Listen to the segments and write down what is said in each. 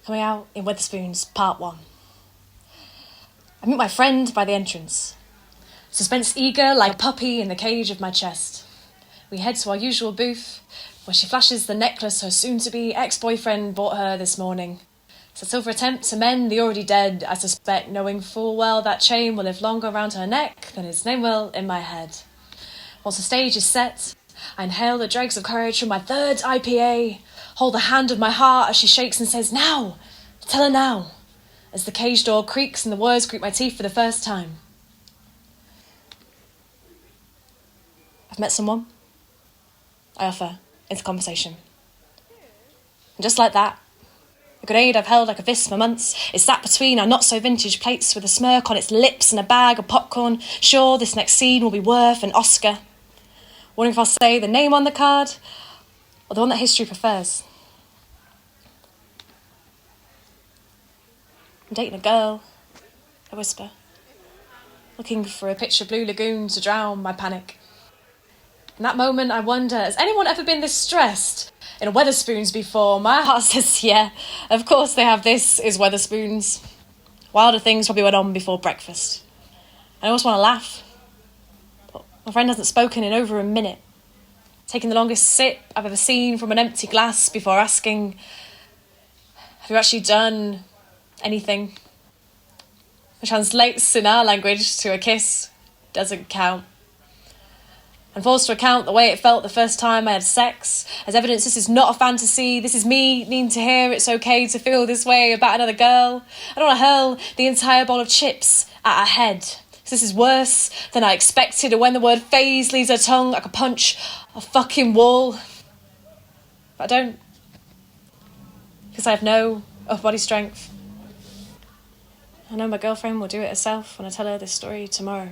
Coming out in Wetherspoons, Part 1. I meet my friend by the entrance. Suspense eager like a puppy in the cage of my chest. We head to our usual booth, where she flashes the necklace her soon-to-be ex-boyfriend bought her this morning. It's a silver attempt to mend the already dead, I suspect, knowing full well that chain will live longer around her neck than his name will in my head. Once the stage is set, I inhale the dregs of courage from my third IPA, hold the hand of my heart as she shakes and says, "Now! Tell her now!" as the cage door creaks and the words greet my teeth for the first time. I've met someone. I offer into conversation. And just like that, the grenade I've held like a fist for months is sat between our not-so-vintage plates with a smirk on its lips and a bag of popcorn, sure this next scene will be worth an Oscar. Wondering if I'll say the name on the card or the one that history prefers. I'm dating a girl, I whisper, looking for a pitch of blue lagoon to drown my panic. In that moment, I wonder, has anyone ever been this stressed in a Wetherspoons before? My heart says, yeah, of course they have. This is Wetherspoons. Wilder things probably went on before breakfast. I almost want to laugh, but my friend hasn't spoken in over a minute, taking the longest sip I've ever seen from an empty glass before asking, have you actually done anything? Which translates in our language to a kiss doesn't count. I'm forced to account the way it felt the first time I had sex as evidence this is not a fantasy. This is me needing to hear it's okay to feel this way about another girl. I don't want to hurl the entire bowl of chips at her head. This is worse than I expected, and when the word phase leaves her tongue, I could punch a fucking wall. But I don't, because I have no upper body strength. I know my girlfriend will do it herself when I tell her this story tomorrow.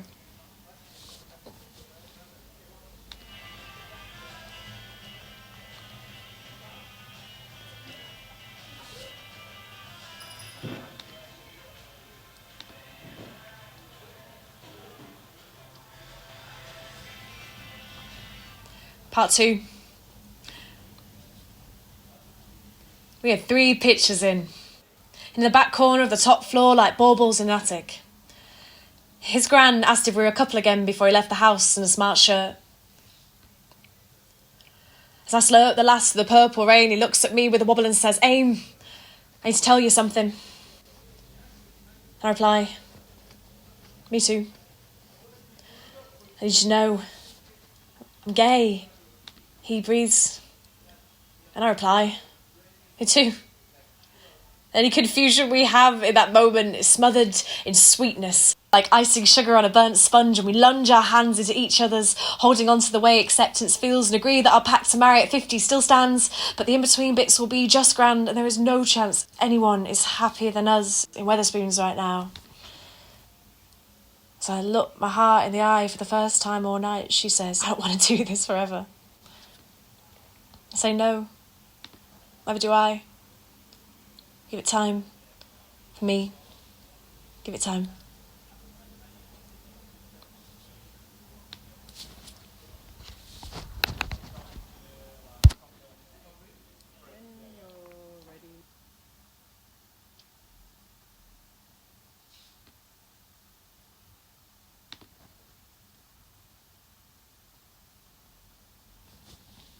Part 2. We had 3 pictures in the back corner of the top floor like baubles in an attic. His gran asked if we were a couple again before he left the house in a smart shirt. As I slow up the last of the purple rain, he looks at me with a wobble and says, "Aim, I need to tell you something." I reply, "Me too. I need you to know I'm gay." He breathes, and I reply, "Me too." Any confusion we have in that moment is smothered in sweetness, like icing sugar on a burnt sponge, and we lunge our hands into each other's, holding on to the way acceptance feels, and agree that our pact to marry at 50 still stands, but the in-between bits will be just grand, and there is no chance anyone is happier than us in Wetherspoons right now. As I look my heart in the eye for the first time all night, she says, "I don't want to do this forever." I say no, neither do I. Give it time. For me, give it time.